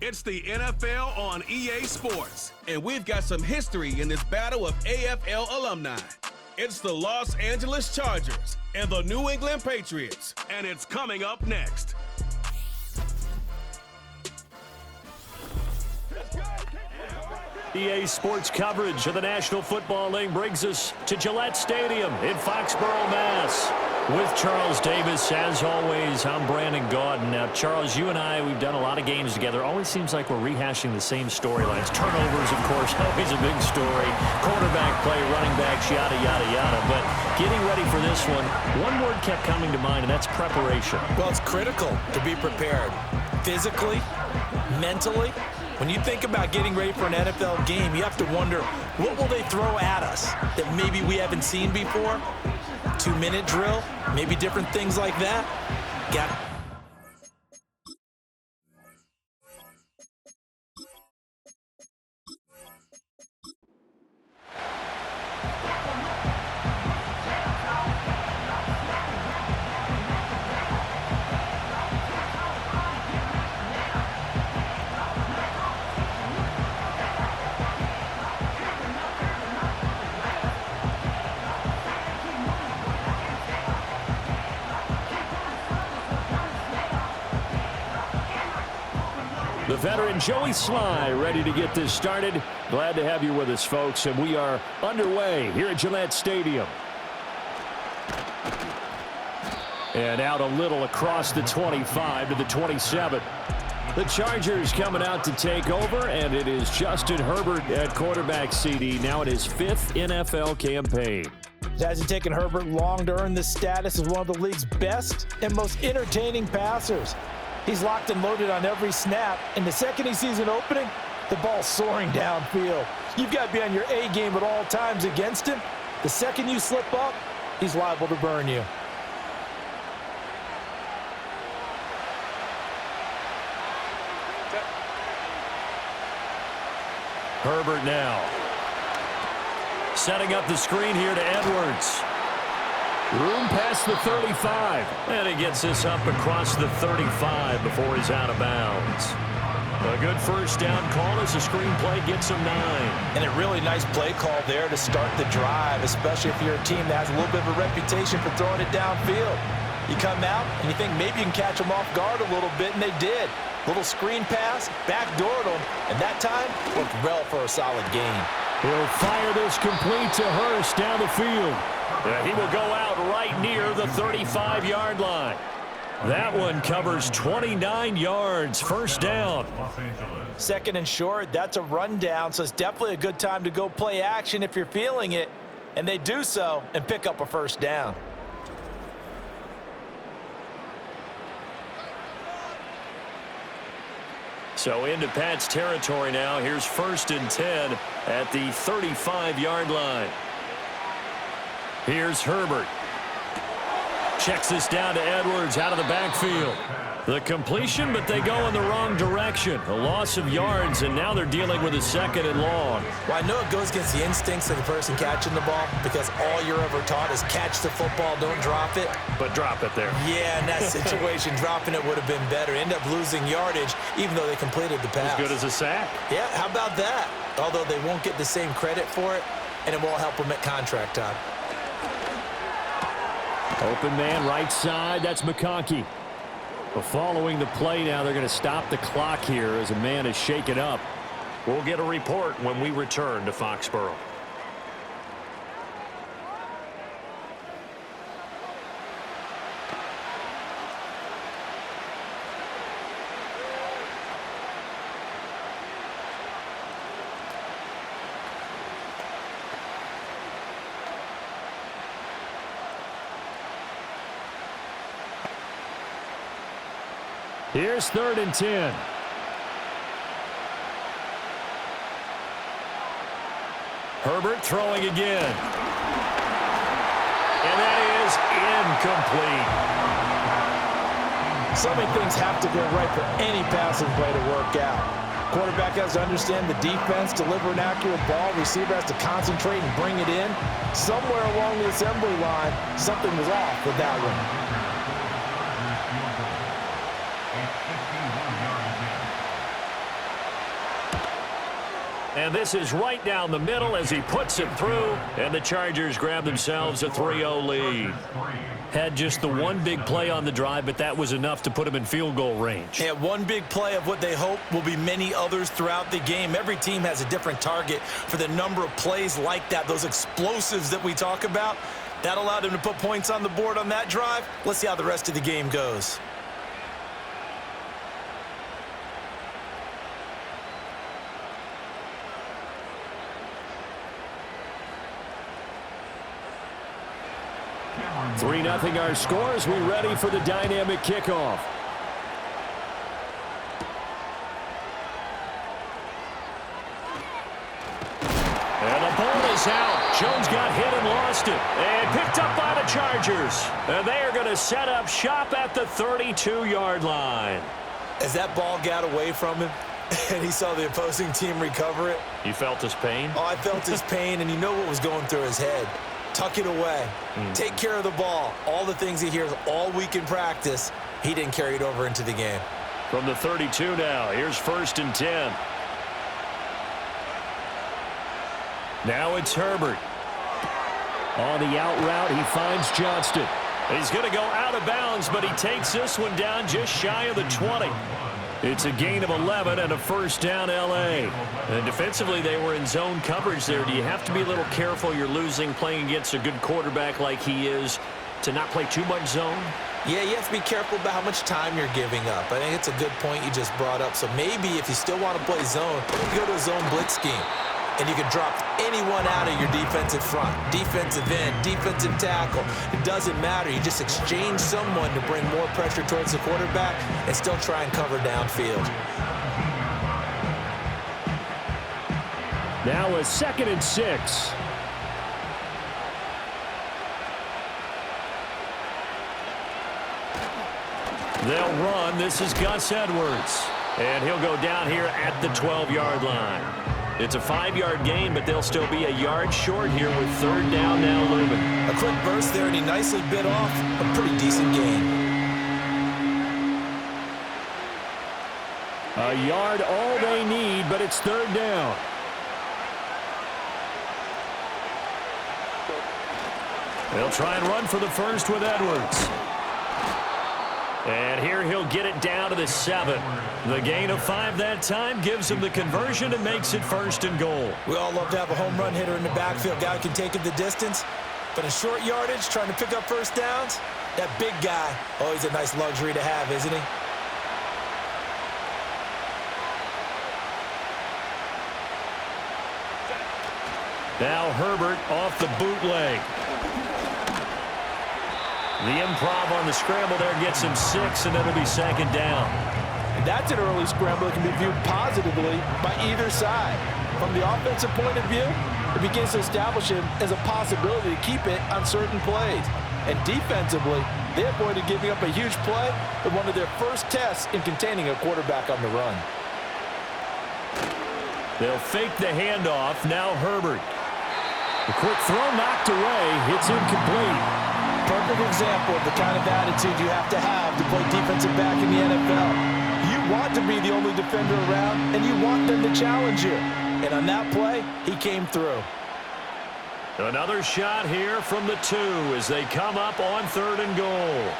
It's the NFL on EA Sports, and we've got some history in this battle of AFL alumni. It's the Los Angeles Chargers and the New England Patriots, and it's coming up next. EA Sports coverage of the National Football League brings us to Gillette Stadium in Foxborough, Mass. With Charles Davis, as always, I'm Brandon Gaudin. Now, Charles, you and I, we've done a lot of games together. Always seems like we're rehashing the same storylines. Turnovers, of course, always a big story. Quarterback play, running backs, yada, yada, yada. But getting ready for this one word kept coming to mind, and that's preparation. Well, it's critical to be prepared physically, mentally. When you think about getting ready for an NFL game, you have to wonder, what will they throw at us that maybe we haven't seen before? 2-minute drill, maybe different things like that. The veteran Joey Sly ready to get this started. Glad to have you with us, folks, and we are underway here at Gillette Stadium. And out a little across the 25 to the 27. The Chargers coming out to take over, and it is Justin Herbert at quarterback CD, now in his 5th NFL campaign. It hasn't taken Herbert long to earn this status as one of the league's best and most entertaining passers. He's locked and loaded on every snap, and the second he sees an opening, the ball's soaring downfield. You've got to be on your A game at all times against him. The second you slip up, he's liable to burn you. Herbert now. Setting up the screen here to Edwards. Room past the 35. And he gets this up across the 35 before he's out of bounds. A good first down call as the screen play gets him 9. And a really nice play call there to start the drive, especially if you're a team that has a little bit of a reputation for throwing it downfield. You come out and you think maybe you can catch them off guard a little bit, and they did. Little screen pass, backdoored them, and that time worked well for a solid gain. He'll fire this complete to Hurst down the field. He will go out right near the 35-yard line. That one covers 29 yards, first down. Second and short, that's a rundown, so it's definitely a good time to go play action if you're feeling it. And they do so and pick up a first down. So into Pat's territory now. Here's 1st and 10 at the 35-yard line. Here's Herbert. Checks this down to Edwards out of the backfield. The completion, but they go in the wrong direction. A loss of yards, and now they're dealing with a 2nd and long. Well, I know it goes against the instincts of the person catching the ball because all you're ever taught is catch the football, don't drop it. But drop it there. Yeah, in that situation, dropping it would have been better. End up losing yardage, even though they completed the pass. As good as a sack. Yeah, how about that? Although they won't get the same credit for it, and it won't help them at contract time. Open man right side. That's McConkey. But following the play now, they're going to stop the clock here as a man is shaken up. We'll get a report when we return to Foxborough. Here's 3rd and 10. Herbert throwing again. And that is incomplete. So many things have to go right for any passing play to work out. Quarterback has to understand the defense, deliver an accurate ball. Receiver has to concentrate and bring it in. Somewhere along the assembly line, something was off with that one. And this is right down the middle as he puts it through, and the Chargers grab themselves a 3-0 lead. Had just the one big play on the drive, but that was enough to put him in field goal range. Yeah, one big play of what they hope will be many others throughout the game. Every team has a different target for the number of plays like that, those explosives that we talk about. That allowed him to put points on the board on that drive. Let's see how the rest of the game goes. Three 3-0 our scores. We ready for the dynamic kickoff. And the ball is out. Jones got hit and lost it. And picked up by the Chargers. And they are going to set up shop at the 32-yard line. As that ball got away from him, and he saw the opposing team recover it. You felt his pain? Oh, I felt his pain, and you know what was going through his head. Tuck it away. Take care of the ball. All the things he hears all week in practice, he didn't carry it over into the game. From the 32 now, here's 1st and 10. Now it's Herbert. On the out route, he finds Johnston. He's going to go out of bounds, but he takes this one down just shy of the 20. It's a gain of 11 and a 1st down L.A. And defensively, they were in zone coverage there. Do you have to be a little careful? You're losing playing against a good quarterback like he is to not play too much zone? Yeah, you have to be careful about how much time you're giving up. I think it's a good point you just brought up. So maybe if you still want to play zone, you go to a zone blitz scheme. And you can drop anyone out of your defensive front, defensive end, defensive tackle. It doesn't matter. You just exchange someone to bring more pressure towards the quarterback and still try and cover downfield. Now a 2nd and 6. They'll run. This is Gus Edwards. And he'll go down here at the 12-yard line. It's a 5-yard gain, but they'll still be a yard short here with 3rd down now looming. A quick burst there, and he nicely bit off a pretty decent gain. A yard all they need, but it's 3rd down. They'll try and run for the first with Edwards. And here he'll get it down to the 7. The gain of 5 that time gives him the conversion and makes it 1st and goal. We all love to have a home run hitter in the backfield. Guy who can take it the distance. But in short yardage, trying to pick up 1st downs, that big guy, oh, he's a nice luxury to have, isn't he? Now Herbert off the bootleg. The improv on the scramble there gets him 6, and it'll be 2nd down. And that's an early scramble that can be viewed positively by either side. From the offensive point of view, it begins to establish him as a possibility to keep it on certain plays. And defensively, they avoided giving up a huge play in one of their first tests in containing a quarterback on the run. They'll fake the handoff. Now Herbert. The quick throw knocked away. It's incomplete. Perfect example of the kind of attitude you have to play defensive back in the NFL. You want to be the only defender around, and you want them to challenge you. And on that play, he came through. Another shot here from the 2 as they come up on 3rd and goal.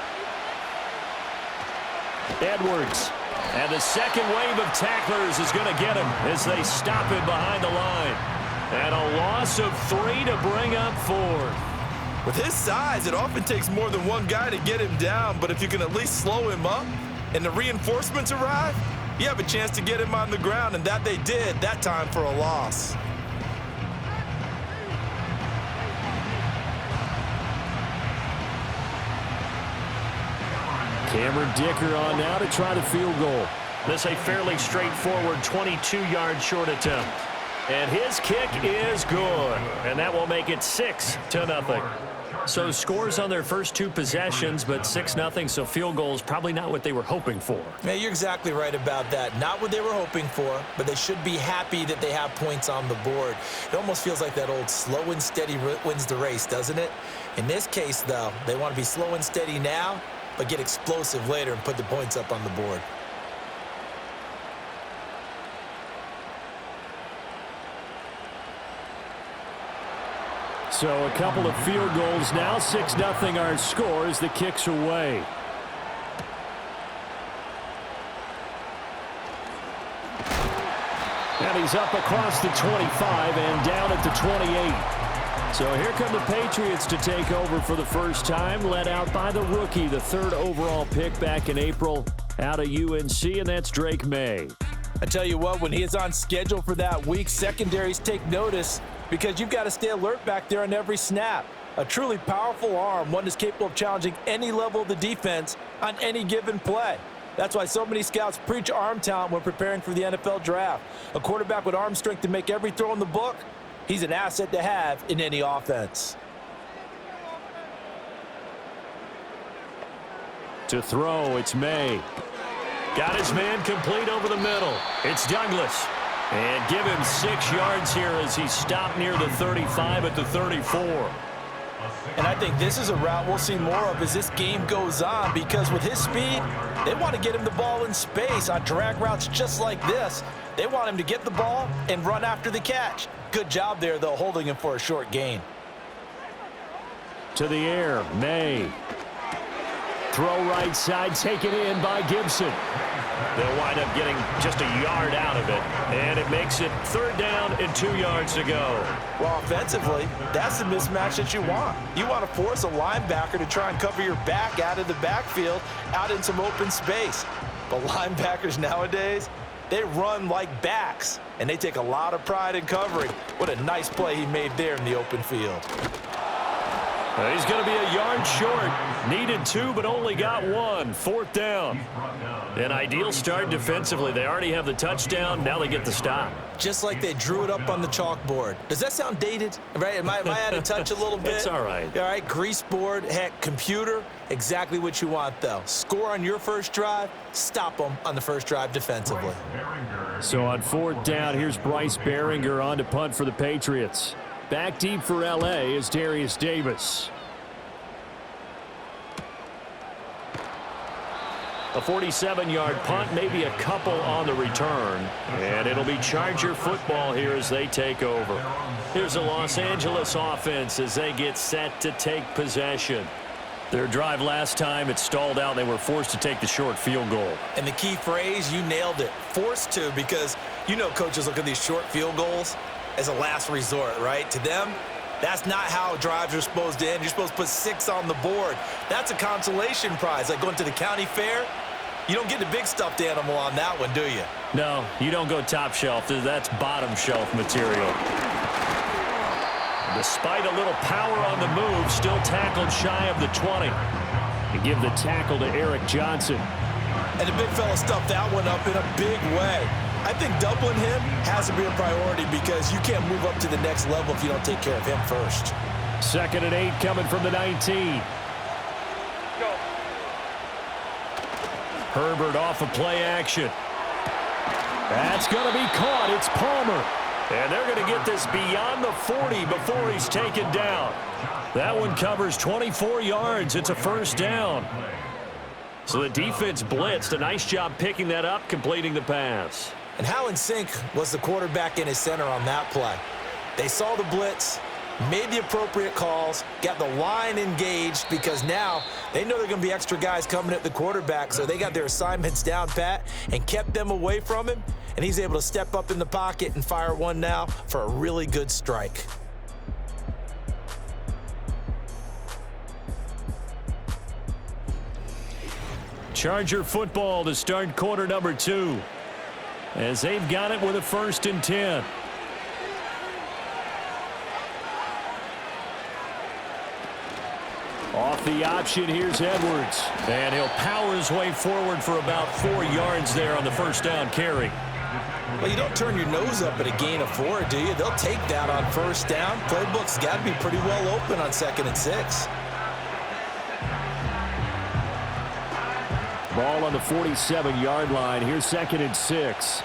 Edwards. And the second wave of tacklers is going to get him as they stop him behind the line. And a loss of 3 to bring up 4. With his size, it often takes more than one guy to get him down, but if you can at least slow him up and the reinforcements arrive, you have a chance to get him on the ground, and that they did, that time for a loss. Cameron Dicker on now to try the field goal. This a fairly straightforward 22-yard short attempt. And his kick is good. And that will make it 6-0. So scores on their first 2 possessions, but 6-0, so field goals probably not what they were hoping for. Yeah, you're exactly right about that. Not what they were hoping for, but they should be happy that they have points on the board. It almost feels like that old slow and steady wins the race, doesn't it? In this case, though, they want to be slow and steady now, but get explosive later and put the points up on the board. So a couple of field goals now. 6-0 our score as the kick's away. And he's up across the 25 and down at the 28. So here come the Patriots to take over for the first time, led out by the rookie, the 3rd overall pick back in April out of UNC, and that's Drake May. I tell you what, when he is on schedule for that week, secondaries take notice because you've got to stay alert back there on every snap. A truly powerful arm, one that's capable of challenging any level of the defense on any given play. That's why so many scouts preach arm talent when preparing for the NFL draft. A quarterback with arm strength to make every throw in the book, he's an asset to have in any offense. To throw, it's May. Got his man complete over the middle. It's Douglas. And give him 6 yards here as he stopped near the 35 at the 34. And I think this is a route we'll see more of as this game goes on, because with his speed, they want to get him the ball in space on drag routes just like this. They want him to get the ball and run after the catch. Good job there, though, holding him for a short gain. To the air, May. Throw right side, taken in by Gibson. They'll wind up getting just a yard out of it, and it makes it 3rd down and 2 yards to go. Well, offensively, that's the mismatch that you want. You want to force a linebacker to try and cover your back out of the backfield, out in some open space. But linebackers nowadays, they run like backs, and they take a lot of pride in covering. What a nice play he made there in the open field. He's going to be a yard short. Needed 2, but only got 1. 4th down. An ideal start defensively. They already have the touchdown. Now they get the stop. Just like they drew it up on the chalkboard. Does that sound dated? Right? Am I out of touch a little bit? It's all right. All right, grease board, heck, computer, exactly what you want, though. Score on your first drive, stop them on the first drive defensively. So on 4th down, here's Bryce Behringer on to punt for the Patriots. Back deep for L.A. is Darius Davis. A 47-yard punt, maybe a couple on the return. And it'll be Charger football here as they take over. Here's the Los Angeles offense as they get set to take possession. Their drive last time, it stalled out. They were forced to take the short field goal. And the key phrase, you nailed it. Forced to, because you know coaches look at these short field goals as a last resort, right? To them, that's not how drives are supposed to end. You're supposed to put 6 on the board. That's a consolation prize. Like going to the county fair, you don't get the big stuffed animal on that one, do you? No, you don't go top shelf. That's bottom shelf material. Despite a little power on the move, still tackled shy of the 20. And give the tackle to Eric Johnson. And the big fella stuffed that one up in a big way. I think doubling him has to be a priority because you can't move up to the next level if you don't take care of him first. 2nd and 8 coming from the 19. Herbert off of play action. That's going to be caught. It's Palmer. And they're going to get this beyond the 40 before he's taken down. That one covers 24 yards. It's a 1st down. So the defense blitzed. A nice job picking that up, completing the pass. And how in sync was the quarterback in his center on that play? They saw the blitz, made the appropriate calls, got the line engaged because now they know there are going to be extra guys coming at the quarterback, so they got their assignments down pat and kept them away from him, and he's able to step up in the pocket and fire one now for a really good strike. Charger football to start quarter number 2. As they've got it with a 1st and 10. Off the option, here's Edwards. And he'll power his way forward for about 4 yards there on the 1st down carry. Well, you don't turn your nose up at a gain of 4, do you? They'll take that on 1st down. Playbook's got to be pretty well open on 2nd and 6. Ball on the 47-yard line. Here's 2nd and 6.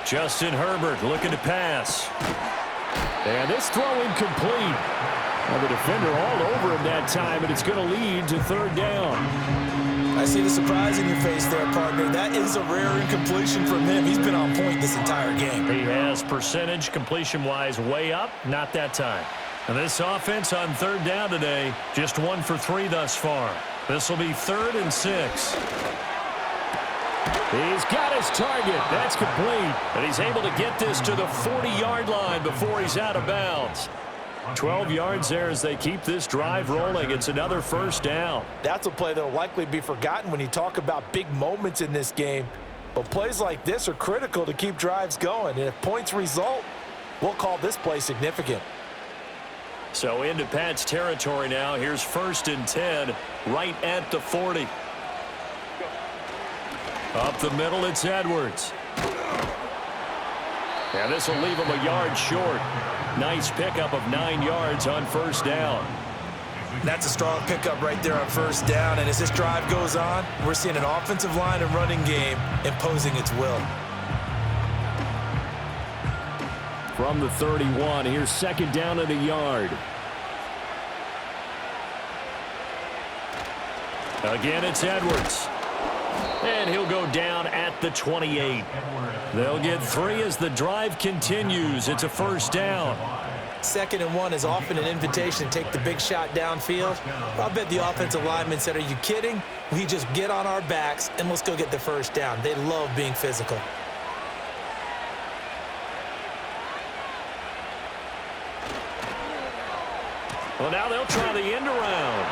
Justin Herbert looking to pass. And this throw incomplete. And the defender all over him that time, and it's going to lead to 3rd down. I see the surprise in your face there, partner. That is a rare incompletion from him. He's been on point this entire game. He has percentage completion-wise way up, not that time. And this offense on third down today, just 1 for 3 thus far. This will be 3rd and 6. He's got his target. That's complete. And he's able to get this to the 40-yard line before he's out of bounds. 12 yards there as they keep this drive rolling. It's another first down. That's a play that will likely be forgotten when you talk about big moments in this game. But plays like this are critical to keep drives going. And if points result, we'll call this play significant. So into Pat's territory now. Here's 1st and 10 right at the 40. Up the middle, it's Edwards. And this will leave him a yard short. Nice pickup of 9 yards on first down. That's a strong pickup right there on first down. And as this drive goes on, we're seeing an offensive line and running game imposing its will. From the 31, here's 2nd down at a yard. Again, it's Edwards. And he'll go down at the 28. They'll get 3 as the drive continues. It's a first down. 2nd and 1 is often an invitation to take the big shot downfield. I'll bet the offensive lineman said, are you kidding? We just get on our backs and let's go get the first down. They love being physical. Well, now they'll try the end around.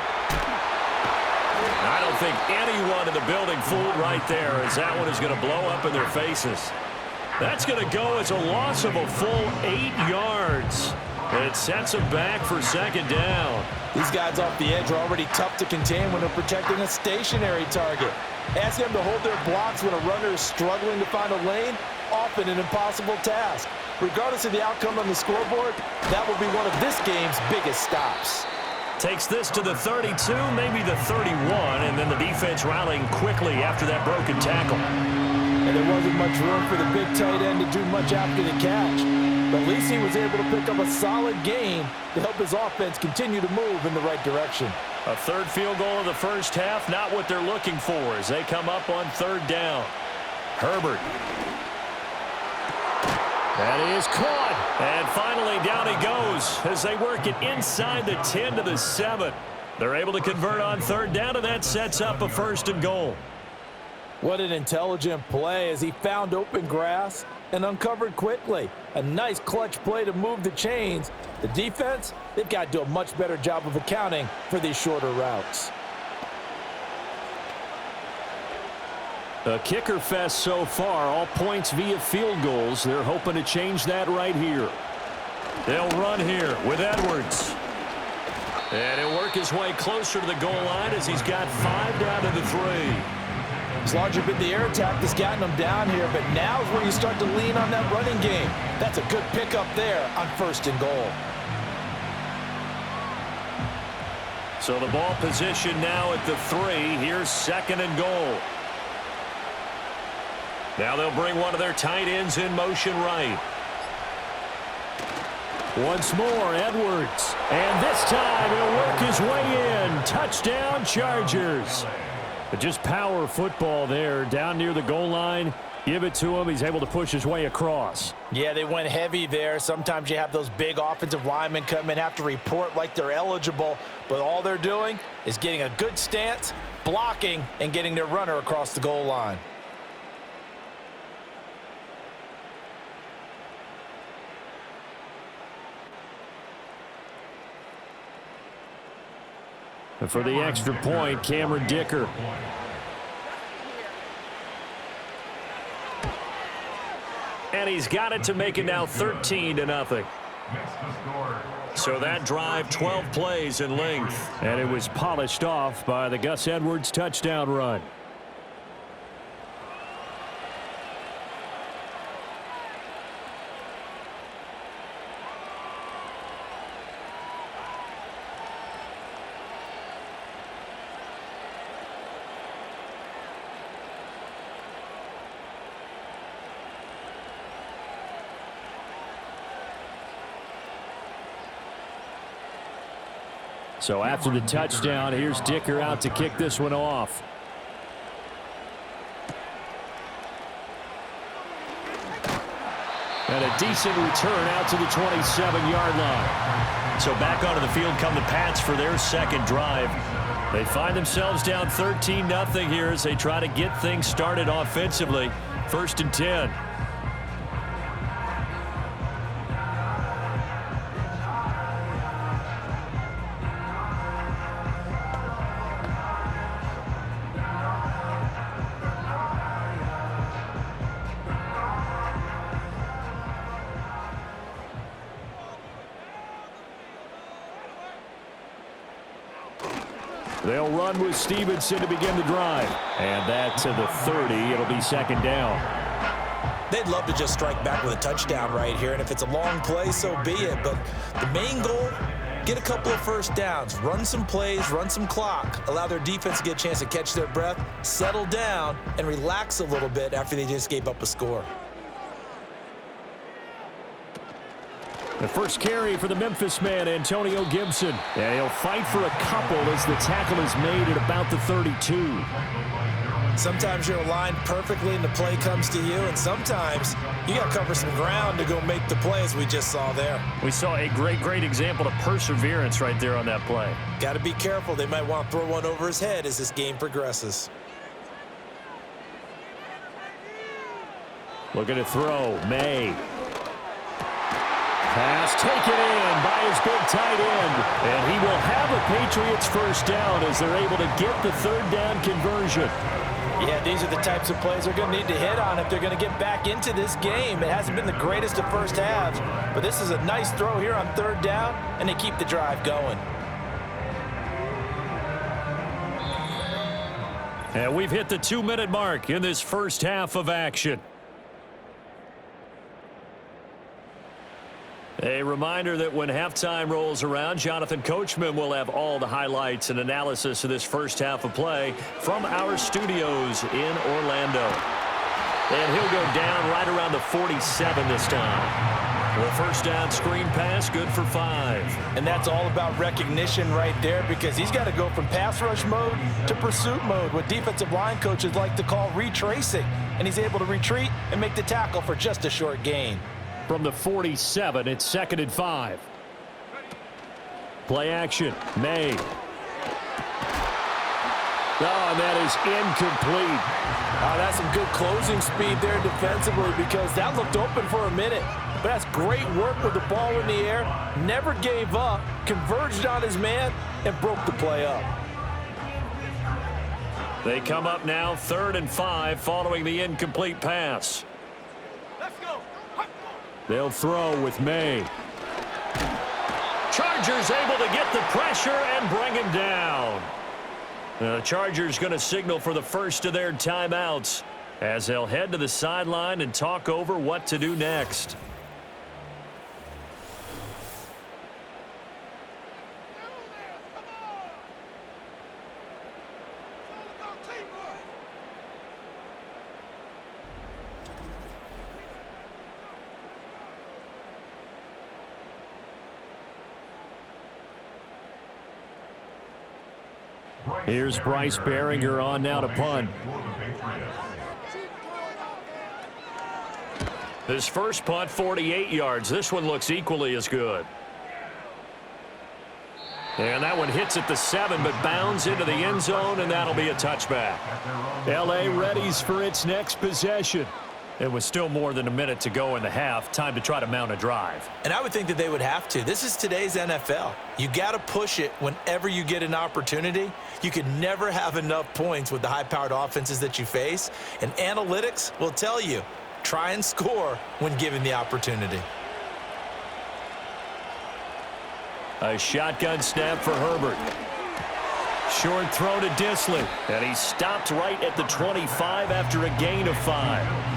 I don't think anyone in the building fooled right there, as that one is going to blow up in their faces. That's going to go as a loss of a full 8 yards. It sets them back for 2nd down. These guys off the edge are already tough to contain when they're protecting a stationary target. Ask them to hold their blocks when a runner is struggling to find a lane, often an impossible task. Regardless of the outcome on the scoreboard, that will be one of this game's biggest stops. Takes this to the 32, maybe the 31, and then the defense rallying quickly after that broken tackle. And there wasn't much room for the big tight end to do much after the catch. But at least he was able to pick up a solid gain to help his offense continue to move in the right direction. A 3rd field goal of the first half, not what they're looking for as they come up on 3rd down. Herbert. That is caught. And finally down he goes as they work it inside the 10 to the 7. They're able to convert on 3rd down, and that sets up a 1st and goal. What an intelligent play as he found open grass and uncovered quickly. A nice clutch play to move the chains. The defense, they've got to do a much better job of accounting for these shorter routes. A kicker fest so far, all points via field goals. They're hoping to change that right here. They'll run here with Edwards. And he'll work his way closer to the goal line as he's got 5 down to the 3. It's largely been the air attack that's gotten them down here, but now is where you start to lean on that running game. That's a good pickup there on 1st and goal. So the ball position now at the 3. Here's 2nd and goal. Now they'll bring one of their tight ends in motion right. Once more, Edwards. And this time he'll work his way in. Touchdown, Chargers. But just power football there down near the goal line. Give it to him. He's able to push his way across. Yeah, they went heavy there. Sometimes you have those big offensive linemen come in, have to report like they're eligible. But all they're doing is getting a good stance, blocking, and getting their runner across the goal line. And for the extra point, Cameron Dicker. And he's got it to make it now 13-0. So that drive, 12 plays in length. And it was polished off by the Gus Edwards touchdown run. So after the touchdown, here's Dicker out to kick this one off. And a decent return out to the 27-yard line. So back onto the field come the Pats for their second drive. They find themselves down 13-0 here as they try to get things started offensively. 1st and 10. They'll run with Stevenson to begin the drive. And that to the 30. It'll be 2nd down. They'd love to just strike back with a touchdown right here, and if it's a long play, so be it. But the main goal, get a couple of first downs, run some plays, run some clock, allow their defense to get a chance to catch their breath, settle down, and relax a little bit after they just gave up a score. The first carry for the Memphis man, Antonio Gibson. And he'll fight for a couple as the tackle is made at about the 32. Sometimes you're aligned perfectly and the play comes to you, and sometimes you got to cover some ground to go make the play, as we just saw there. We saw a great example of perseverance right there on that play. Got to be careful. They might want to throw one over his head as this game progresses. Looking to throw. May. Pass taken in by his big tight end. And he will have a Patriots first down as they're able to get the 3rd down conversion. Yeah, these are the types of plays they're going to need to hit on if they're going to get back into this game. It hasn't been the greatest of first halves, but this is a nice throw here on 3rd down, and they keep the drive going. And we've hit the 2-minute mark in this first half of action. A reminder that when halftime rolls around, Jonathan Coachman will have all the highlights and analysis of this first half of play from our studios in Orlando. And he'll go down right around the 47 this time. The first down screen pass, good for 5. And that's all about recognition right there, because he's got to go from pass rush mode to pursuit mode, what defensive line coaches like to call retracing. And he's able to retreat and make the tackle for just a short gain. From the 47, it's 2nd and 5. Play action. May. Oh, and that is incomplete. That's some good closing speed there defensively, because that looked open for a minute. But that's great work with the ball in the air. Never gave up, converged on his man, and broke the play up. They come up now 3rd and 5 following the incomplete pass. They'll throw with May. Chargers able to get the pressure and bring him down. The Chargers going to signal for the first of their timeouts as they'll head to the sideline and talk over what to do next. Here's Bryce Behringer on now to punt. His first punt, 48 yards. This one looks equally as good. And that one hits at the 7, but bounds into the end zone, and that'll be a touchback. L.A. readies for its next possession. It was still more than a minute to go in the half. Time to try to mount a drive. And I would think that they would have to. This is today's NFL. You got to push it whenever you get an opportunity. You could never have enough points with the high-powered offenses that you face. And analytics will tell you, try and score when given the opportunity. A shotgun snap for Herbert. Short throw to Disley. And he stopped right at the 25 after a gain of 5.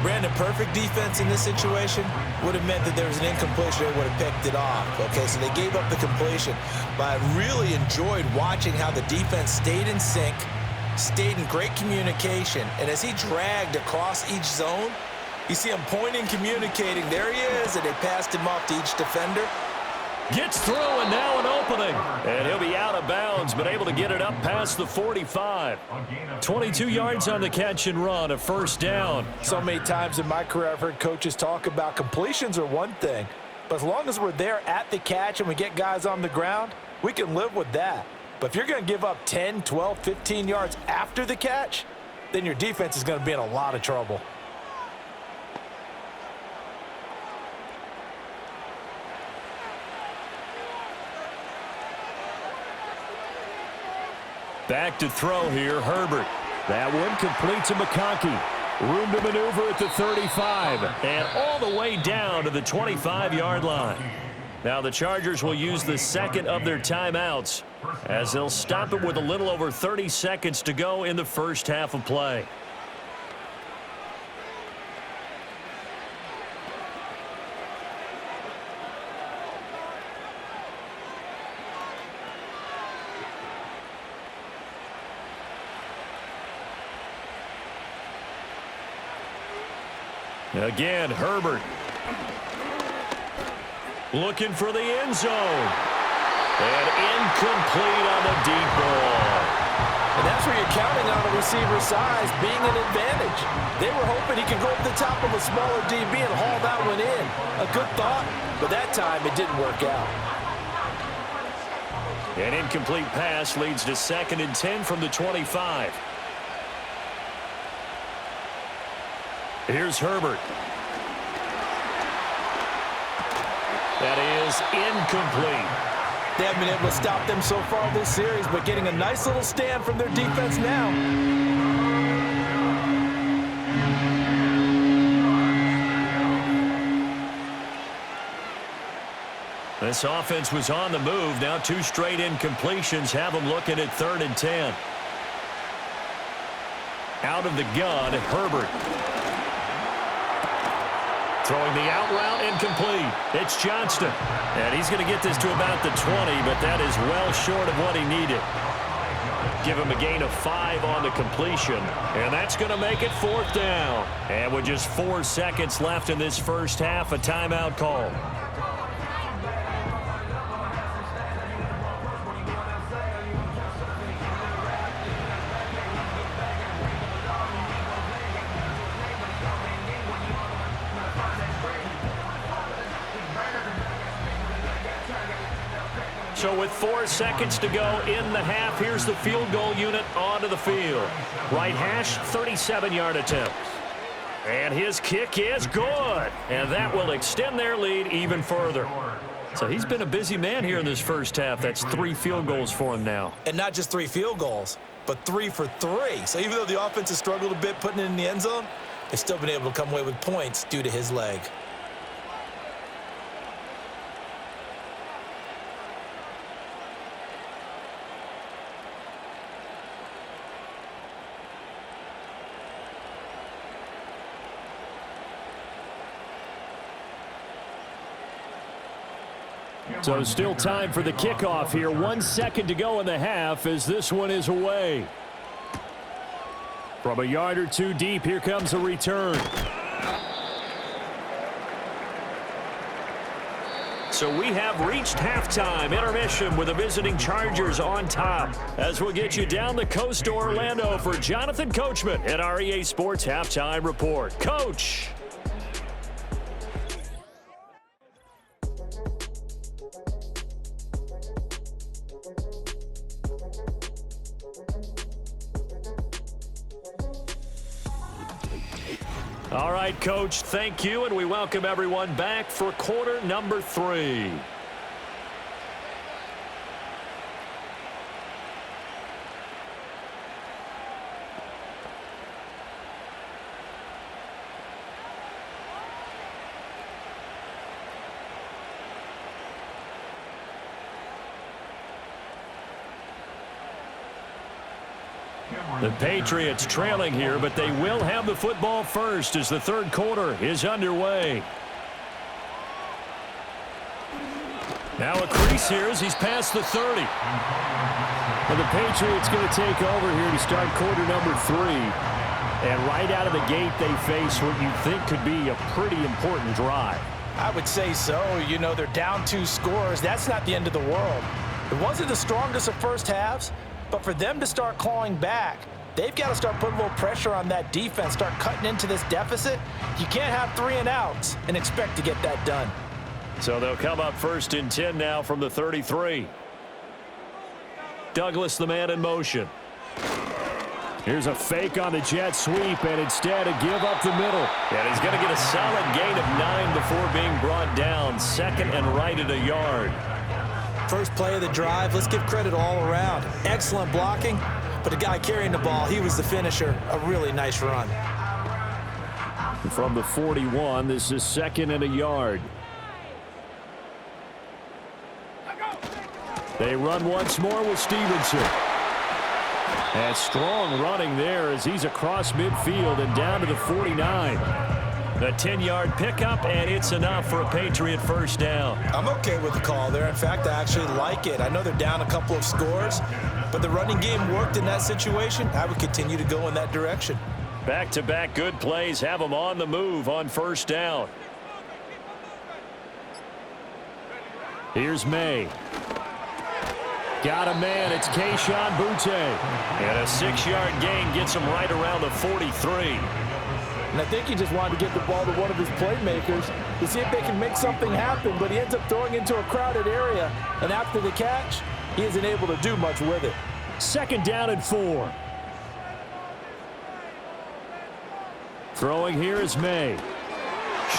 Brandon, perfect defense in this situation would have meant that there was an incompletion. They would have picked it off. Okay, so they gave up the completion. But I really enjoyed watching how the defense stayed in sync, stayed in great communication. And as he dragged across each zone, you see him pointing, communicating. There he is, and they passed him off to each defender. Gets through, and now an opening. And he'll be out of bounds, but able to get it up past the 45. 22 yards on the catch and run, a first down. So many times in my career I've heard coaches talk about completions are one thing, but as long as we're there at the catch and we get guys on the ground, we can live with that. But if you're going to give up 10, 12, 15 yards after the catch, then your defense is going to be in a lot of trouble. Back to throw here, Herbert. That one complete to McConkey. Room to maneuver at the 35 and all the way down to the 25-yard line. Now the Chargers will use the second of their timeouts as they'll stop it with a little over 30 seconds to go in the first half of play. Again, Herbert. Looking for the end zone. And incomplete on the deep ball. And that's where you're counting on a receiver's size being an advantage. They were hoping he could go up the top of a smaller DB and haul that one in. A good thought, but that time it didn't work out. An incomplete pass leads to 2nd and 10 from the 25. Here's Herbert. That is incomplete. They haven't been able to stop them so far this series, but getting a nice little stand from their defense now. This offense was on the move. Now 2 straight incompletions have them looking at 3rd and 10. Out of the gun, Herbert. Throwing the out route incomplete. It's Johnston. And he's going to get this to about the 20, but that is well short of what he needed. Give him a gain of 5 on the completion. And that's going to make it 4th down. And with just 4 seconds left in this first half, a timeout call. So with 4 seconds to go in the half, here's the field goal unit onto the field. Right hash, 37-yard attempt. And his kick is good. And that will extend their lead even further. So he's been a busy man here in this first half. That's 3 field goals for him now. And not just 3 field goals, but 3 for 3. So even though the offense has struggled a bit putting it in the end zone, they've still been able to come away with points due to his leg. So still time for the kickoff here. 1 second to go in the half as this one is away. From a yard or 2 deep, here comes a return. So we have reached halftime intermission with the visiting Chargers on top. As we'll get you down the coast to Orlando for Jonathan Coachman at our EA Sports Halftime Report. Coach. All right, Coach, thank you, and we welcome everyone back for quarter number 3. The Patriots trailing here, but they will have the football first as the third quarter is underway. Now a crease here as he's past the 30. And the Patriots going to take over here to start quarter number 3. And right out of the gate, they face what you think could be a pretty important drive. I would say so. You know, they're down 2 scores. That's not the end of the world. It wasn't the strongest of first halves, but for them to start clawing back, they've got to start putting a little pressure on that defense, start cutting into this deficit. You can't have 3 and outs and expect to get that done. So they'll come up 1st and 10 now from the 33. Douglas, the man in motion. Here's a fake on the jet sweep, and instead a give up the middle. And he's going to get a solid gain of 9 before being brought down. 2nd and right at a yard. First play of the drive, let's give credit all around. Excellent blocking, but the guy carrying the ball, he was the finisher. A really nice run. From the 41, this is 2nd and a yard. They run once more with Stevenson. And strong running there as he's across midfield and down to the 49. A 10-yard pickup, and it's enough for a Patriot first down. I'm okay with the call there. In fact, I actually like it. I know they're down a couple of scores, but the running game worked in that situation. I would continue to go in that direction. Back-to-back good plays have them on the move on first down. Here's May. Got a man. It's Kayshon Boutte. And a 6-yard gain gets him right around the 43. And I think he just wanted to get the ball to one of his playmakers to see if they can make something happen, but he ends up throwing into a crowded area. And after the catch, he isn't able to do much with it. 2nd down and 4. Throwing here is May.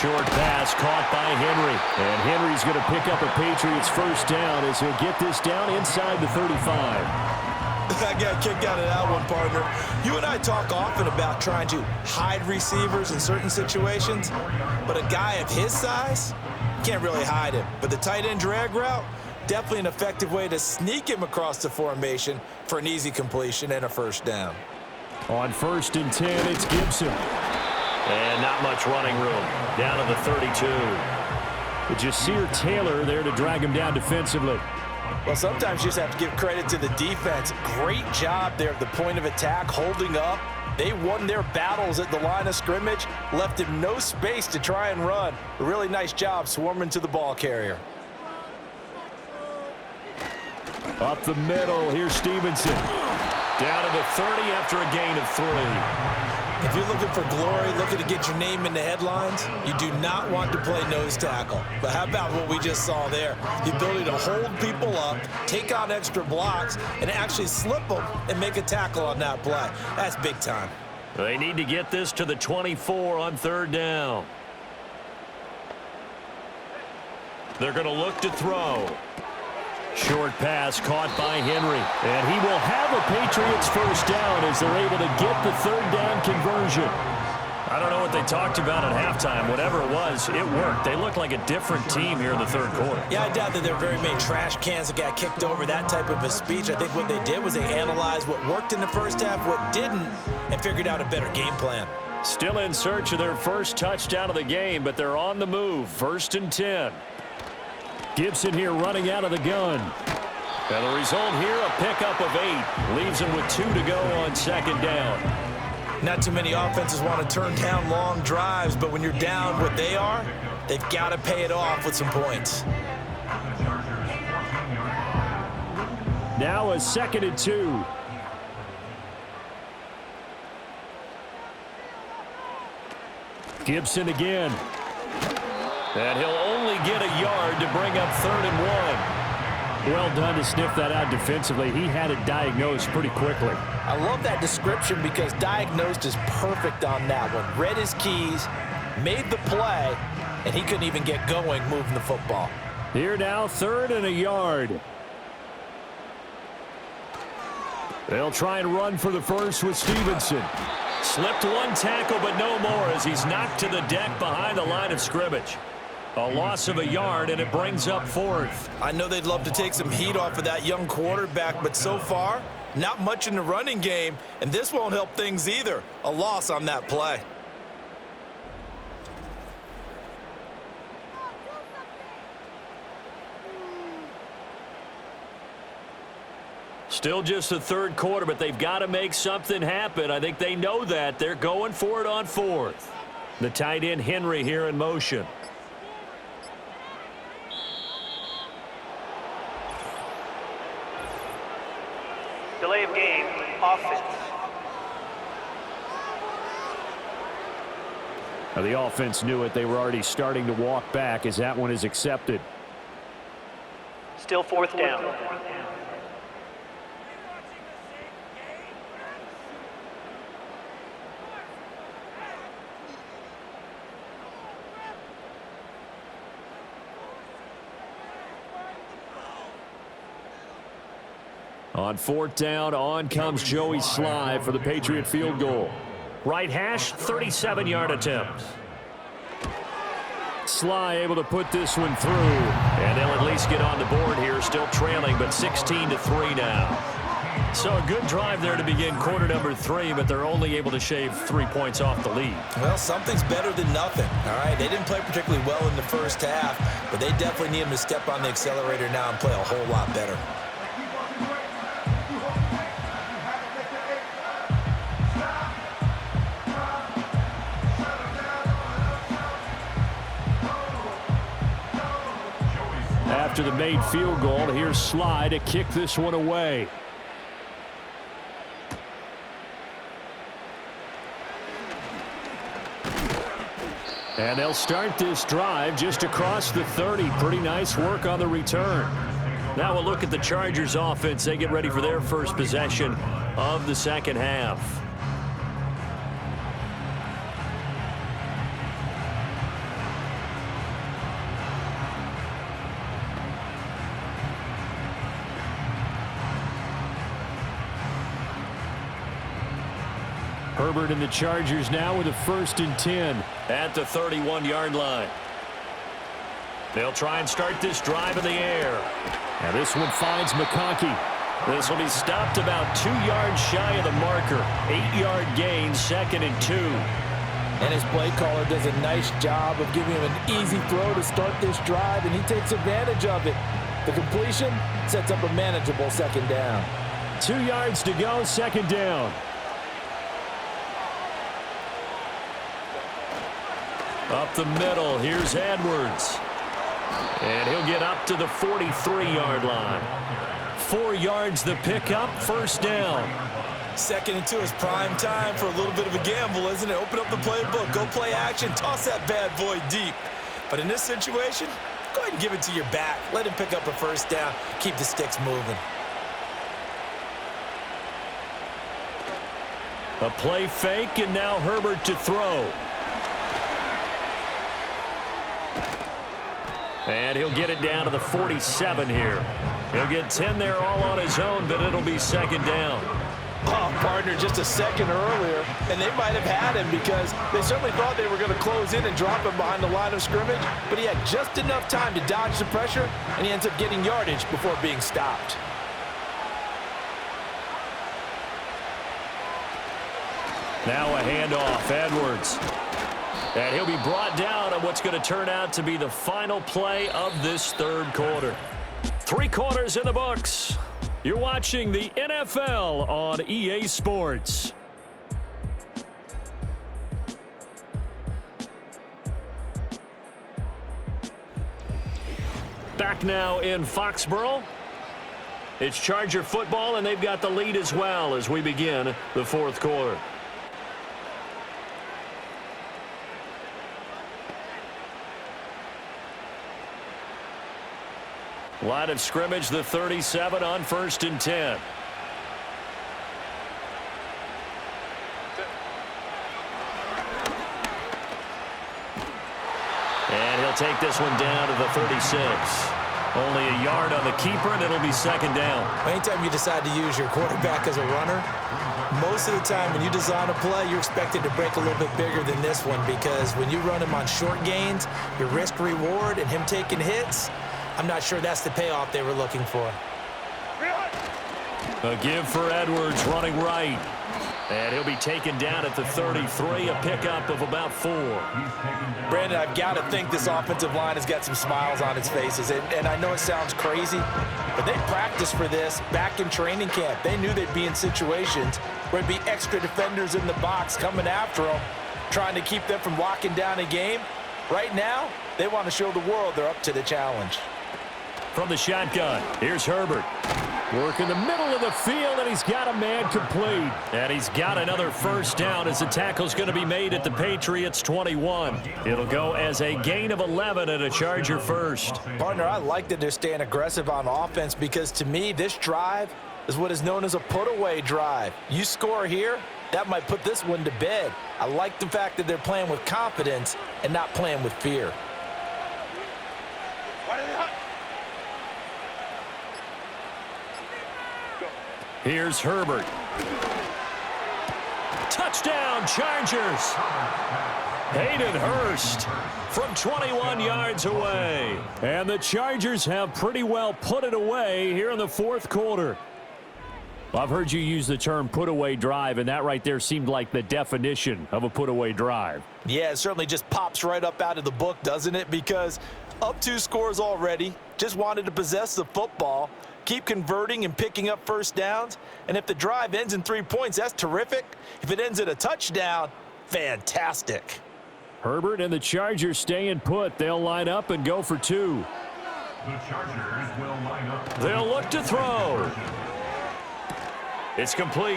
Short pass caught by Henry. And Henry's going to pick up a Patriots first down as he'll get this down inside the 35. I got a kick out of that one, partner. You and I talk often about trying to hide receivers in certain situations, but a guy of his size, can't really hide him. But the tight end drag route, definitely an effective way to sneak him across the formation for an easy completion and a first down. On 1st and 10, it's Gibson. And not much running room. Down to the 32. Jasir Taylor there to drag him down defensively. Well, sometimes you just have to give credit to the defense. Great job there at the point of attack, holding up. They won their battles at the line of scrimmage, left him no space to try and run. A really nice job swarming to the ball carrier. Up the middle, here's Stevenson. Down to the 30 after a gain of 3. If you're looking for glory, looking to get your name in the headlines, you do not want to play nose tackle. But how about what we just saw there? The ability to hold people up, take out extra blocks, and actually slip them and make a tackle on that play. That's big time. They need to get this to the 24 on 3rd down. They're going to look to throw. Short pass caught by Henry. And he will have a Patriots first down as they're able to get the 3rd down conversion. I don't know what they talked about at halftime. Whatever it was, it worked. They look like a different team here in the 3rd quarter. Yeah, I doubt that there were very many trash cans that got kicked over, that type of a speech. I think what they did was they analyzed what worked in the first half, what didn't, and figured out a better game plan. Still in search of their first touchdown of the game, but they're on the move. 1st and 10. Gibson here running out of the gun. And the result here, a pickup of 8. Leaves him with 2 to go on 2nd down. Not too many offenses want to turn down long drives, but when you're down what they are, they've got to pay it off with some points. Now a 2nd and 2. Gibson again. And he'll only get a yard to bring up 3rd and 1. Well done to sniff that out defensively. He had it diagnosed pretty quickly. I love that description because diagnosed is perfect on that one. Read his keys, made the play, and he couldn't even get going moving the football. Here now, 3rd and a yard. They'll try and run for the first with Stevenson. Slipped one tackle, but no more as he's knocked to the deck behind the line of scrimmage. A loss of a yard, and it brings up 4th. I know they'd love to take some heat off of that young quarterback, but so far, not much in the running game, and this won't help things either. A loss on that play. Still just the 3rd quarter, but they've got to make something happen. I think they know that. They're going for it on 4th. The tight end Henry here in motion. offense. Now, the offense knew it. They were already starting to walk back as that one is accepted. Still fourth down. On fourth down, on comes Joey Sly for the Patriot field goal. Right hash, 37-yard attempt. Sly able to put this one through. And they'll at least get on the board here, still trailing, but 16-3 now. So a good drive there to begin quarter number 3, but they're only able to shave 3 points off the lead. Well, something's better than nothing, all right? They didn't play particularly well in the first half, but they definitely need them to step on the accelerator now and play a whole lot better. After the made field goal, here's Sly to kick this one away. And they'll start this drive just across the 30. Pretty nice work on the return. Now we'll look at the Chargers offense. They get ready for their first possession of the second half. Herbert and the Chargers now with a 1st and 10. At the 31-yard line. They'll try and start this drive in the air. Now this one finds McConkey. This will be stopped about 2 yards shy of the marker. 8-yard gain, 2nd and 2. And his play caller does a nice job of giving him an easy throw to start this drive, and he takes advantage of it. The completion sets up a manageable 2nd down. 2 yards to go, 2nd down. Up the middle, here's Edwards. And he'll get up to the 43-yard line. 4 yards the pickup, 1st down. 2nd and 2 is prime time for a little bit of a gamble, isn't it? Open up the playbook, go play action, toss that bad boy deep. But in this situation, go ahead and give it to your back. Let him pick up a 1st down, keep the sticks moving. A play fake, and now Herbert to throw. And he'll get it down to the 47 here. He'll get 10 there all on his own, but it'll be 2nd down. Oh, partner, just a second earlier, and they might have had him because they certainly thought they were going to close in and drop him behind the line of scrimmage, but he had just enough time to dodge the pressure, and he ends up getting yardage before being stopped. Now a handoff, Edwards. And he'll be brought down on what's going to turn out to be the final play of this 3rd quarter. 3 quarters in the books. You're watching the NFL on EA Sports. Back now in Foxborough. It's Charger football, and they've got the lead as well as we begin the 4th quarter. Line of scrimmage, the 37 on 1st and 10. And he'll take this one down to the 36. Only a yard on the keeper, and it'll be 2nd down. Anytime you decide to use your quarterback as a runner, most of the time when you design a play, you're expected to break a little bit bigger than this one because when you run him on short gains, your risk-reward and him taking hits, I'm not sure that's the payoff they were looking for. A give for Edwards running right. And he'll be taken down at the 33, a pickup of about 4. Brandon, I've got to think this offensive line has got some smiles on its faces. And I know it sounds crazy, but they practiced for this back in training camp. They knew they'd be in situations where there'd be extra defenders in the box coming after them, trying to keep them from locking down a game. Right now, they want to show the world they're up to the challenge. From the shotgun, here's Herbert. Work in the middle of the field, and he's got a man complete. And he's got another first down as the tackle's going to be made at the Patriots 21. It'll go as a gain of 11 and a Charger first. Partner, I like that they're staying aggressive on offense because to me, this drive is what is known as a put-away drive. You score here, that might put this one to bed. I like the fact that they're playing with confidence and not playing with fear. Here's Herbert. Touchdown, Chargers. Hayden Hurst from 21 yards away. And the Chargers have pretty well put it away here in the fourth quarter. I've heard you use the term put-away drive, and that right there seemed like the definition of a put-away drive. Yeah, it certainly just pops right up out of the book, doesn't it? Because up 2 scores already, just wanted to possess the football, keep converting and picking up first downs. And if the drive ends in 3 points, that's terrific. If it ends in a touchdown, fantastic. Herbert and the Chargers staying put. They'll line up and go for 2. The Chargers will line up. They'll look to throw. It's complete.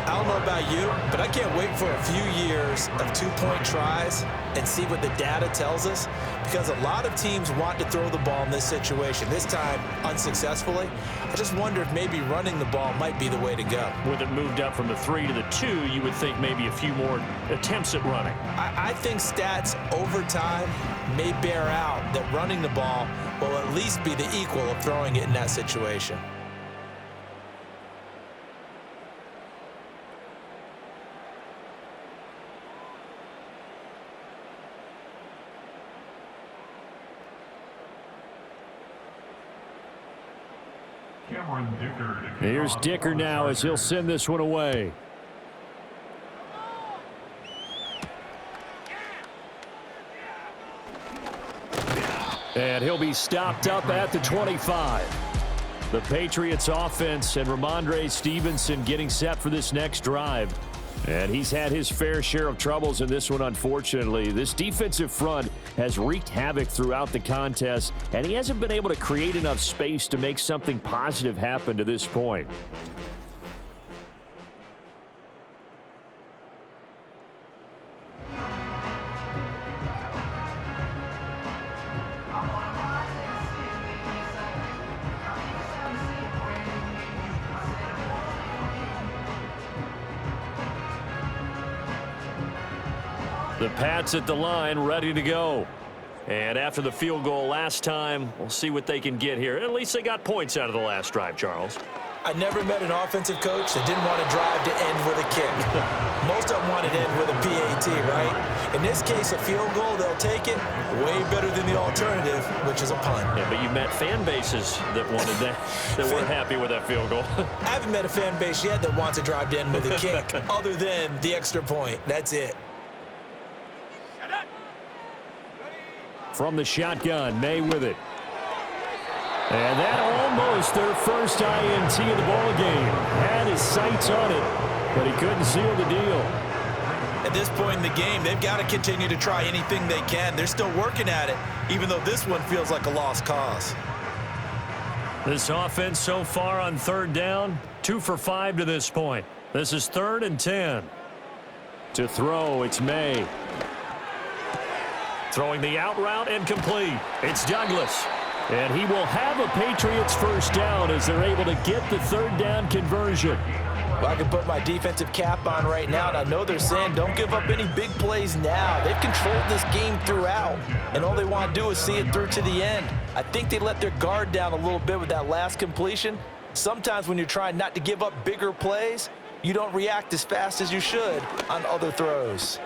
I don't know about you, but I can't wait for a few years of 2-point tries and see what the data tells us, because a lot of teams want to throw the ball in this situation, this time unsuccessfully. I just wonder if maybe running the ball might be the way to go. With it moved up from the 3 to the 2, you would think maybe a few more attempts at running. I think stats over time may bear out that running the ball will at least be the equal of throwing it in that situation. Here's Dicker now as he'll send this one away. And he'll be stopped up at the 25. The Patriots offense and Ramondre Stevenson getting set for this next drive. And he's had his fair share of troubles in this one, unfortunately. This defensive front has wreaked havoc throughout the contest, and he hasn't been able to create enough space to make something positive happen to this point. The Pats at the line, ready to go. And after the field goal last time, we'll see what they can get here. At least they got points out of the last drive, Charles. I never met an offensive coach that didn't want a drive to end with a kick. Most of them want it to end with a PAT, right? In this case, a field goal, they'll take it. Way better than the alternative, which is a punt. Yeah, but you met fan bases that wanted that, that weren't happy with that field goal. I haven't met a fan base yet that wants a drive to end with a kick, other than the extra point. That's it. From the shotgun, May with it. And that almost their first INT of the ball game. Had his sights on it, but he couldn't seal the deal. At this point in the game, they've got to continue to try anything they can. They're still working at it, even though this one feels like a lost cause. This offense so far on third down, 2 for 5 to this point. This is 3rd and 10. To throw, it's May. Throwing the out route and complete. It's Douglas. And he will have a Patriots first down as they're able to get the 3rd down conversion. Well, I can put my defensive cap on right now, and I know they're saying don't give up any big plays now. They've controlled this game throughout, and all they want to do is see it through to the end. I think they let their guard down a little bit with that last completion. Sometimes when you're trying not to give up bigger plays, you don't react as fast as you should on other throws.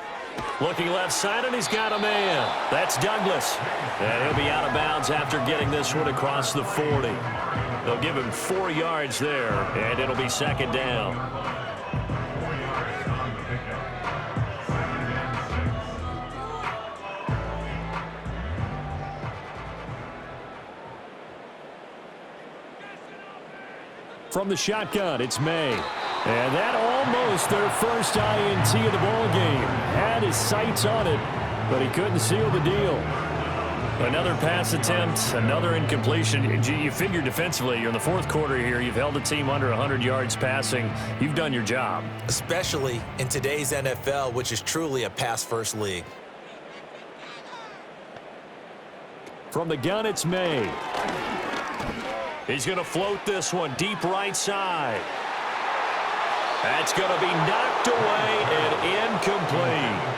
Looking left side, and he's got a man. That's Douglas. And he'll be out of bounds after getting this one across the 40. They'll give him 4 yards there, and it'll be 2nd down. From the shotgun, it's May. And that almost their first INT of the ball game. Had his sights on it, but he couldn't seal the deal. Another pass attempt, another incompletion. You figure defensively, you're in the fourth quarter here. You've held the team under 100 yards passing. You've done your job. Especially in today's NFL, which is truly a pass-first league. From the gun, it's May. He's going to float this one deep right side. That's going to be knocked away and incomplete.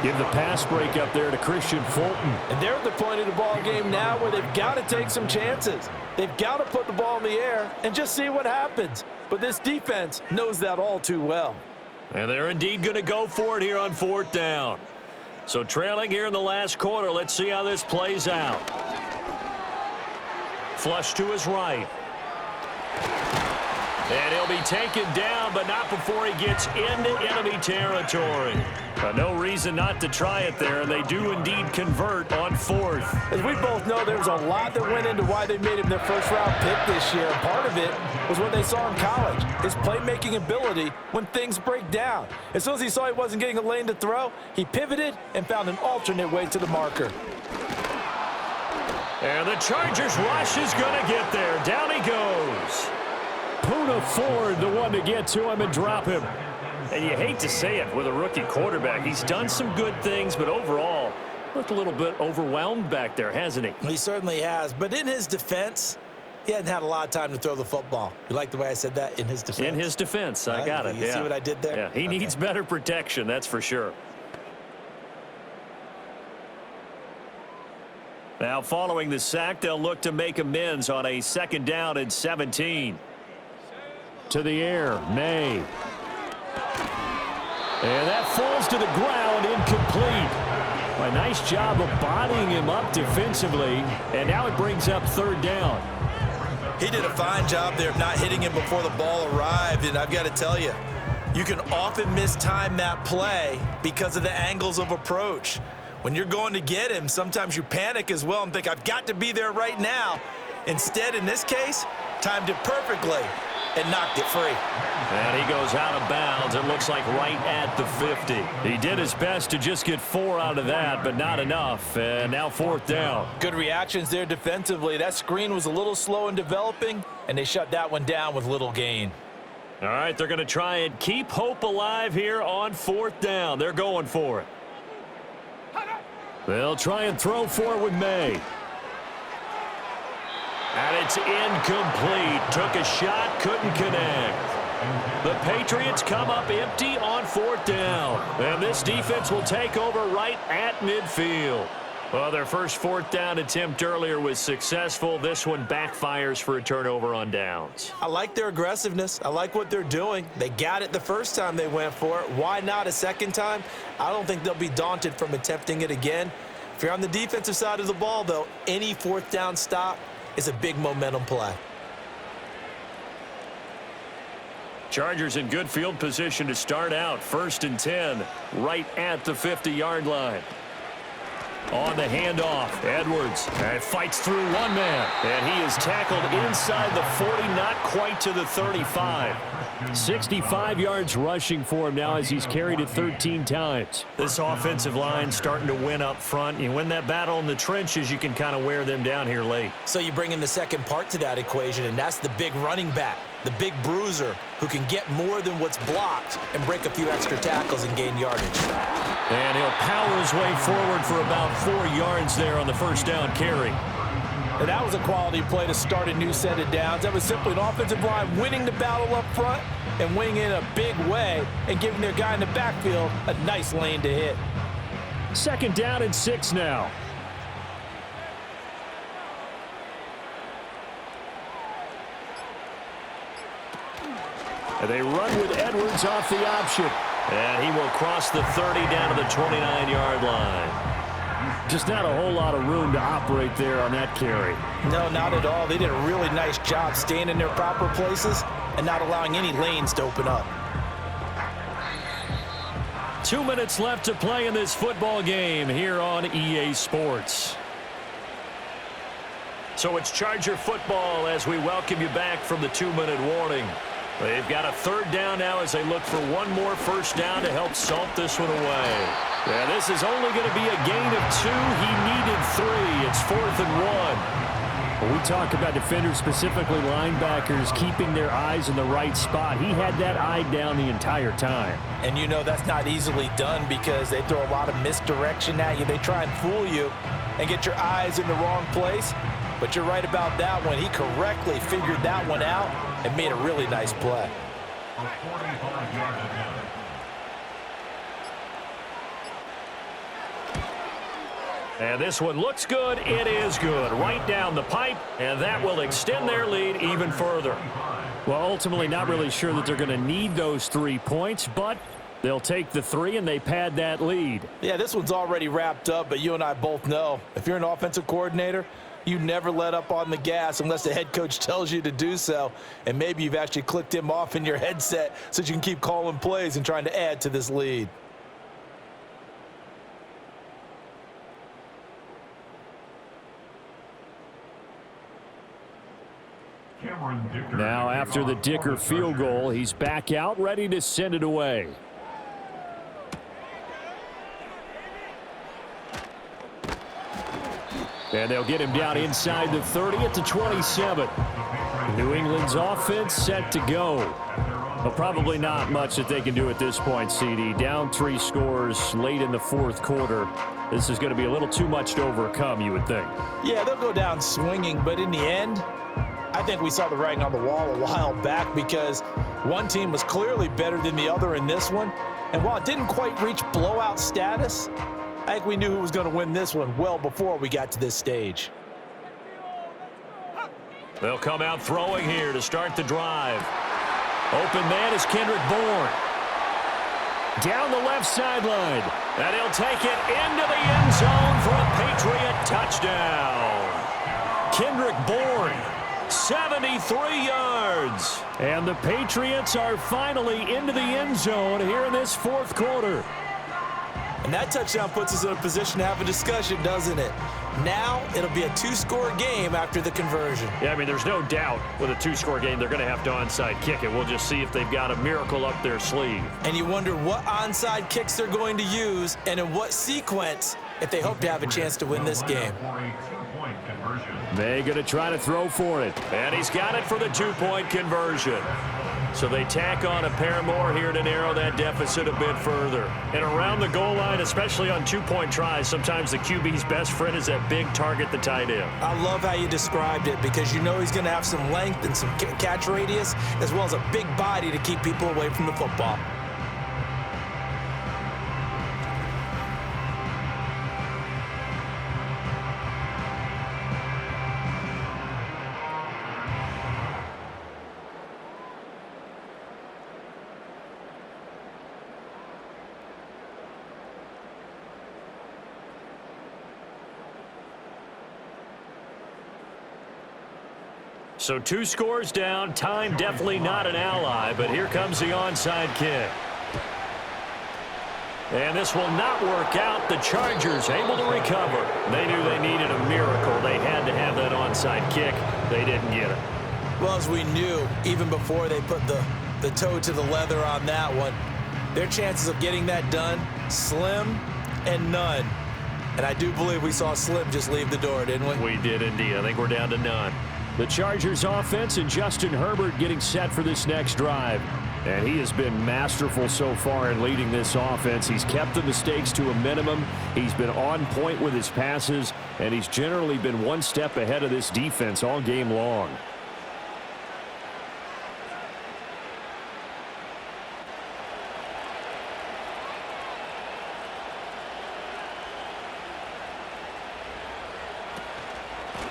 Give the pass break up there to Christian Fulton. And they're at the point of the ball game now where they've got to take some chances. They've got to put the ball in the air and just see what happens. But this defense knows that all too well. And they're indeed going to go for it here on fourth down. So trailing here in the last quarter, let's see how this plays out. Flush to his right. And he'll be taken down, but not before he gets into enemy territory. No reason not to try it there, and they do indeed convert on fourth. As we both know, there was a lot that went into why they made him their first-round pick this year. Part of it was what they saw in college, his playmaking ability when things break down. As soon as he saw he wasn't getting a lane to throw, he pivoted and found an alternate way to the marker. And the Chargers rush is going to get there. Down he goes. Puna Ford, the one to get to him and drop him. And you hate to say it with a rookie quarterback. He's done some good things, but overall, looked a little bit overwhelmed back there, hasn't he? He certainly has. But in his defense, he hadn't had a lot of time to throw the football. You like the way I said that? In his defense? In his defense. I got it. You see what I did there? Yeah, he needs better protection, that's for sure. Now, following the sack, they'll look to make amends on a second down and 17. To the air, May. And that falls to the ground, incomplete. A nice job of bodying him up defensively, and now it brings up third down. He did a fine job there of not hitting him before the ball arrived, and I've got to tell you, you can often mistime that play because of the angles of approach. When you're going to get him, sometimes you panic as well and think, I've got to be there right now. Instead, in this case, timed it perfectly and knocked it free. And he goes out of bounds, it looks like right at the 50. He did his best to just get 4 out of that, but not enough. And now fourth down. Good reactions there defensively. That screen was a little slow in developing, and they shut that one down with little gain. All right, they're going to try and keep hope alive here on fourth down. They're going for it. They'll try and throw for it with May. And it's incomplete. Took a shot, couldn't connect. The Patriots come up empty on fourth down. And this defense will take over right at midfield. Well, their first fourth down attempt earlier was successful. This one backfires for a turnover on downs. I like their aggressiveness. I like what they're doing. They got it the first time they went for it. Why not a second time? I don't think they'll be daunted from attempting it again. If you're on the defensive side of the ball, though, any fourth down stop is a big momentum play. Chargers in good field position to start out. 1st and 10, right at the 50-yard line. On the handoff, Edwards and fights through one man. And he is tackled inside the 40, not quite to the 35. 65 yards rushing for him now as he's carried it 13 times. This offensive line starting to win up front. You win that battle in the trenches, you can kind of wear them down here late. So you bring in the second part to that equation, and that's the big running back, the big bruiser who can get more than what's blocked and break a few extra tackles and gain yardage. And he'll power his way forward for about 4 yards there on the first down carry. And that was a quality play to start a new set of downs. That was simply an offensive line winning the battle up front and winning in a big way and giving their guy in the backfield a nice lane to hit. 2nd down and 6 now. And they run with Edwards off the option. And he will cross the 30 down to the 29-yard line. Just not a whole lot of room to operate there on that carry. No, not at all. They did a really nice job staying in their proper places and not allowing any lanes to open up. 2 minutes left to play in this football game here on EA Sports. So it's Charger football as we welcome you back from the 2-minute warning. They've got a 3rd down now as they look for one more first down to help salt this one away. Yeah, this is only going to be a gain of 2. He needed 3. It's 4th and 1. When we talk about defenders, specifically linebackers, keeping their eyes in the right spot, he had that eye down the entire time. And you know that's not easily done because they throw a lot of misdirection at you. They try and fool you and get your eyes in the wrong place. But you're right about that one. He correctly figured that one out and made a really nice play. A 45-yard attempt. And this one looks good. It is good. Right down the pipe, and that will extend their lead even further. Well, ultimately not really sure that they're going to need those 3 points, but they'll take the 3 and they pad that lead. Yeah, this one's already wrapped up, but you and I both know if you're an offensive coordinator, you never let up on the gas unless the head coach tells you to do so. And maybe you've actually clicked him off in your headset so you can keep calling plays and trying to add to this lead. Now after the Dicker field goal, he's back out, ready to send it away. And they'll get him down inside the 30 at the 27. New England's offense set to go. Well, probably not much that they can do at this point, CD. Down 3 scores late in the 4th quarter. This is going to be a little too much to overcome, you would think. Yeah, they'll go down swinging, but in the end, I think we saw the writing on the wall a while back because one team was clearly better than the other in this one. And while it didn't quite reach blowout status, I think we knew who was going to win this one well before we got to this stage. They'll come out throwing here to start the drive. Open man is Kendrick Bourne. Down the left sideline. And he'll take it into the end zone for a Patriot touchdown. Kendrick Bourne, 73 yards. And the Patriots are finally into the end zone here in this 4th quarter. And that touchdown puts us in a position to have a discussion, doesn't it? Now it'll be a 2-score game after the conversion. Yeah, I mean, there's no doubt with a 2-score game they're going to have to onside kick it. We'll just see if they've got a miracle up their sleeve. And you wonder what onside kicks they're going to use and in what sequence if they hope to have a chance to win this game. They're going to try to throw for it. And he's got it for the 2-point conversion. So they tack on a pair more here to narrow that deficit a bit further. And around the goal line, especially on 2-point tries, sometimes the QB's best friend is that big target, the tight end. I love how you described it because you know he's going to have some length and some catch radius as well as a big body to keep people away from the football. So 2 scores down, time definitely not an ally, but here comes the onside kick. And this will not work out. The Chargers able to recover. They knew they needed a miracle. They had to have that onside kick. They didn't get it. Well, as we knew, even before they put the toe to the leather on that one, their chances of getting that done, slim and none. And I do believe we saw Slim just leave the door, didn't we? We did indeed. I think we're down to none. The Chargers offense and Justin Herbert getting set for this next drive. And he has been masterful so far in leading this offense. He's kept the mistakes to a minimum. He's been on point with his passes, and he's generally been one step ahead of this defense all game long.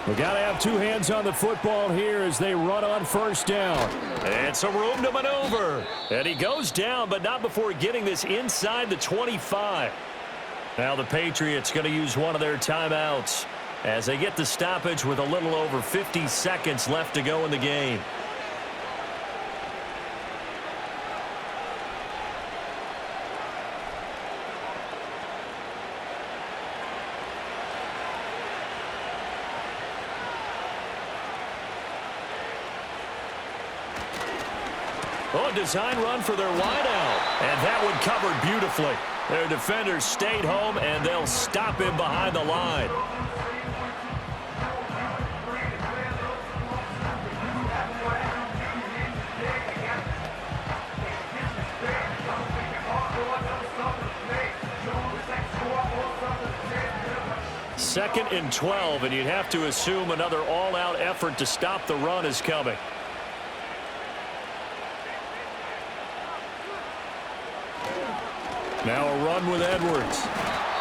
We got to have 2 hands on the football here as they run on first down. And some room to maneuver. And he goes down, but not before getting this inside the 25. Now the Patriots going to use one of their timeouts as they get the stoppage with a little over 50 seconds left to go in the game. Oh, design run for their wideout. And that one covered beautifully. Their defenders stayed home, and they'll stop him behind the line. Second and 12, and you'd have to assume another all-out effort to stop the run is coming. Now a run with Edwards.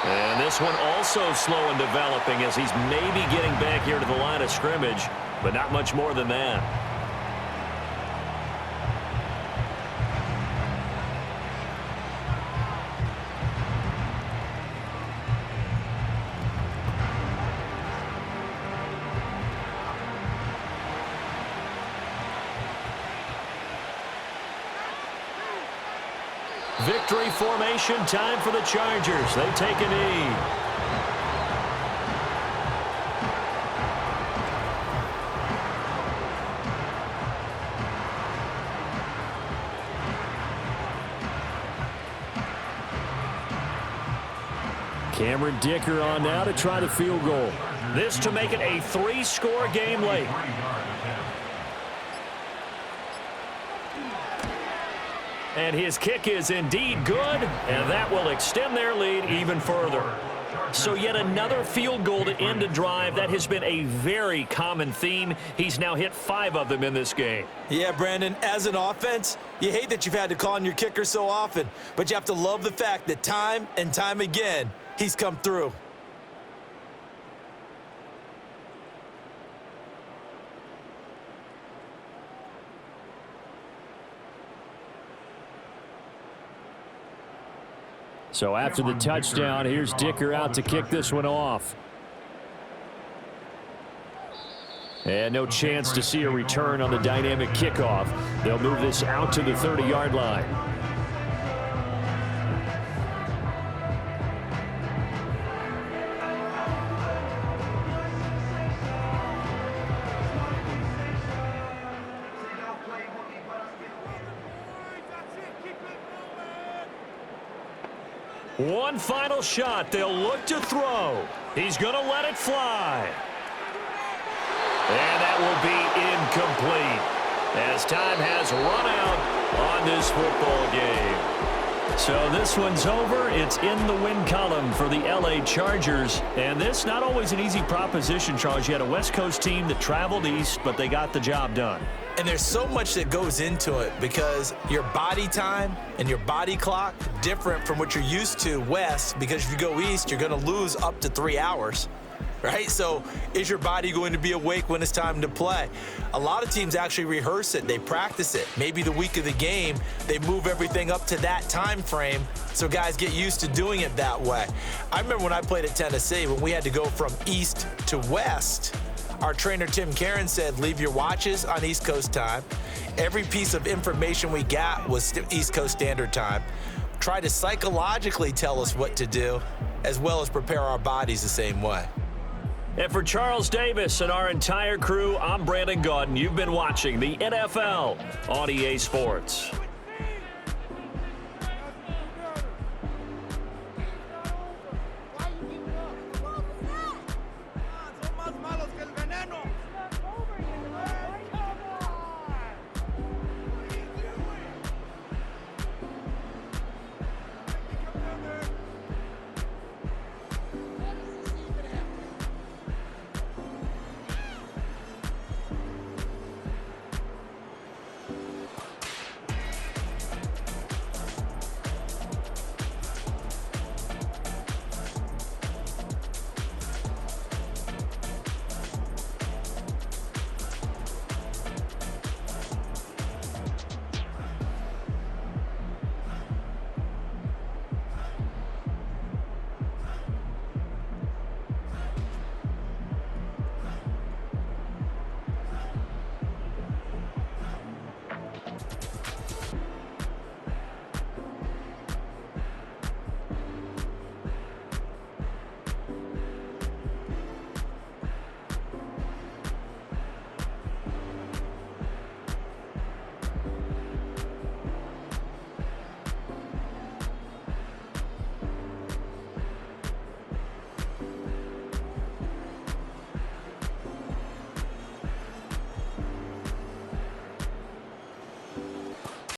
And this one also slow in developing as he's maybe getting back here to the line of scrimmage, but not much more than that. Victory formation, time for the Chargers. They take a knee. Cameron Dicker on now to try the field goal. This to make it a 3-score game late. And his kick is indeed good, and that will extend their lead even further. So yet another field goal to end a drive. That has been a very common theme. He's now hit 5 of them in this game. Yeah, Brandon, as an offense, you hate that you've had to call on your kicker so often, but you have to love the fact that time and time again, he's come through. So after the touchdown, here's Dicker out to kick this one off. And no chance to see a return on the dynamic kickoff. They'll move this out to the 30-yard line. One final shot. They'll look to throw. He's going to let it fly. And that will be incomplete as time has run out on this football game. So this one's over. It's in the win column for the LA Chargers. And this not always an easy proposition, Charles. You had a West Coast team that traveled east, but they got the job done. And there's so much that goes into it because your body time and your body clock different from what you're used to west, because if you go east, you're going to lose up to 3 hours, right? So is your body going to be awake when it's time to play? A lot of teams actually rehearse it. They practice it. Maybe the week of the game, they move everything up to that time frame so guys get used to doing it that way. I remember when I played at Tennessee, when we had to go from east to west, our trainer, Tim Karen, said, leave your watches on East Coast time. Every piece of information we got was East Coast Standard Time. Try to psychologically tell us what to do, as well as prepare our bodies the same way. And for Charles Davis and our entire crew, I'm Brandon Gaudin. You've been watching the NFL on EA Sports.